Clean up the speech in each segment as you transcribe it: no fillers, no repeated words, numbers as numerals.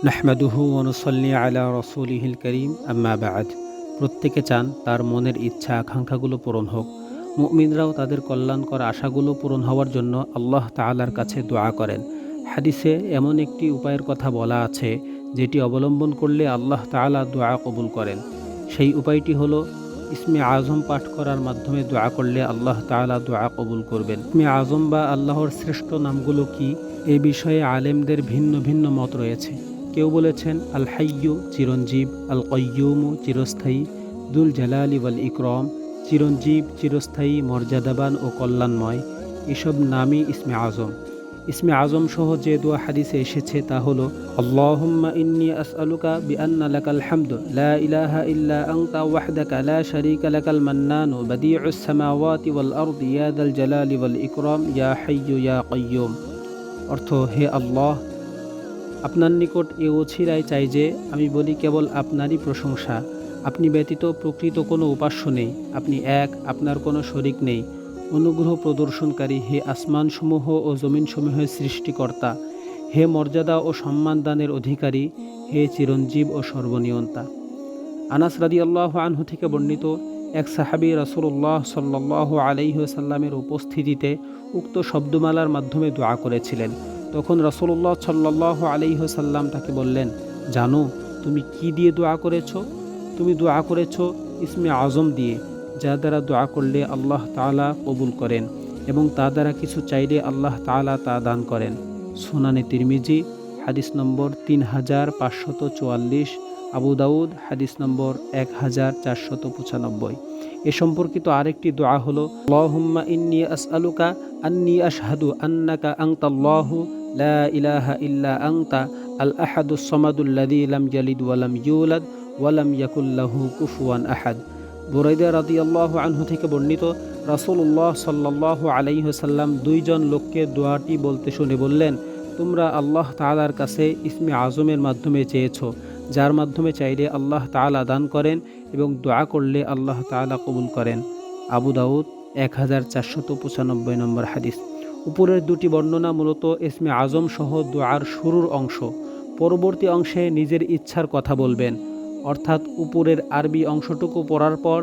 নাহমাদুহু ওয়া নুসাল্লি আলা রাসূলিহিল কারীম আম্মা বা'দ। প্রত্যেকে চান তার মনের ইচ্ছা আকাঙ্ক্ষাগুলো পূরণ হোক। মুমিনরাও তাদের কল্যাণকর আশাগুলো পূরণ হওয়ার জন্য আল্লাহ তাআলার কাছে দোয়া করেন। হাদিসে এমন একটি উপায়ের কথা বলা আছে যেটি অবলম্বন করলে আল্লাহ তাআলা দোয়া কবুল করেন। সেই উপায়টি হলো ইসমে আজম পাঠ করার মাধ্যমে দোয়া করলে আল্লাহ তাআলা দোয়া কবুল করবেন। ইসমে আজম বা আল্লাহর শ্রেষ্ঠ নামগুলো কি, এ বিষয়ে আলেমদের ভিন্ন ভিন্ন মত রয়েছে। কেউ বলেছেন আল হাইয়্যু চিরঞ্জীব, আল কয়্যুমু চিরস্থায়ী, দুল জালালি ওয়াল ইকরাম চিরঞ্জীব, চিরস্থায়ী, মর্যাদাবান ও কল্যাণময়। এসব নামই ইসমে আজম। ইসমে আজম সহ যে দোয়া হাদিসে এসেছে তা হলো আল্লাহুম্মা ইন্নী আসআলুকা বিআন্না লাকাল হামদু লা ইলাহা ইল্লা আনতা ওয়াহদাকা লা শারীকা লাকাল মান্নানু বাদিউস সামাওয়াতি ওয়াল আরদি ইয়া দাল জালালি ওয়াল ইকরাম ইয়া হাইয়্যু ইয়া কাইয়্যুম। অর্থ, হে আল্লাহ, আপনার নিকট এ অছিলায় চাই যে আমি বলি কেবল আপনারই প্রশংসা। আপনি ব্যতীত প্রকৃত কোনো উপাস্য নেই। আপনি এক, আপনার কোনো শরিক নেই। অনুগ্রহ প্রদর্শনকারী, হে আসমানসমূহ ও জমিনসমূহের সৃষ্টিকর্তা, হে মর্যাদা ও সম্মান দানের অধিকারী, হে চিরঞ্জীব ও সর্বনিয়ন্তা। আনাস রাদিয়াল্লাহু আনহু থেকে বর্ণিত, এক সাহাবী রাসূলুল্লাহ সাল্লাল্লাহু আলাইহি ওয়াসাল্লামের উপস্থিতিতে উক্ত শব্দমালার মাধ্যমে দোয়া করেছিলেন। তখন রাসূলুল্লাহ সাল্লাল্লাহু আলাইহি ওয়াসাল্লাম তাকে বললেন, জানো তুমি কি দিয়ে দোয়া করেছো? তুমি দোয়া করেছো ইসমে আজম দিয়ে, যা দ্বারা দোয়া করলে আল্লাহ তাআলা কবুল করেন এবং তা দ্বারা কিছু চাইলে আল্লাহ তাআলা তা দান করেন। সুনানে তিরমিজি হাদিস নম্বর 3544, আবু দাউদ হাদিস নম্বর 1495। এ সম্পর্কিত আরেকটি দোয়া হলো আল্লাহুম্মা ইন্নী আসআলুকা আন্নী আশহাদু আন্নাকা আনতাল্লাহু লা ইলাহা ইল্লা আনতা আল আহাদুস সামাদুল্লাযী লাম ইয়ালিদ ওয়া লাম ইউলাদ ওয়া লাম ইয়াকুল লাহু কুফুয়ান আহাদ। বুরাইদা রাদিয়াল্লাহু আনহু থেকে বর্ণিত, রাসূলুল্লাহ সাল্লাল্লাহু আলাইহি ওয়াসাল্লাম দুইজন লোককে দোয়াটি বলতে শুনে বললেন, তোমরা আল্লাহ তাআলার কাছে ইসমে আজমের মাধ্যমে চেয়েছো, যার মাধ্যমে চাইলে আল্লাহ তাআলা দান করেন এবং দোয়া করলে আল্লাহ তাআলা কবুল করেন। আবু দাউদ 1495 নম্বর হাদিস। উপরের দুটি বর্ণনা মূলত ইসমে আজম সহ দোয়ার শুরুর অংশ। পরবর্তী অংশে নিজের ইচ্ছার কথা বলবেন, অর্থাৎ উপরের আরবি অংশটুকু পড়ার পর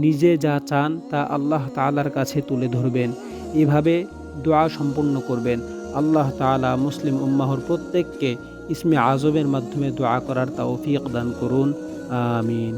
নিজে যা চান তা আল্লাহ তাআলার কাছে তুলে ধরবেন। এভাবে দোয়া সম্পূর্ণ করবেন। আল্লাহ তাআলা মুসলিম উম্মাহর প্রত্যেককে ইসমে আজমের মাধ্যমে দোয়া করার তৌফিক দান করুন। আমিন।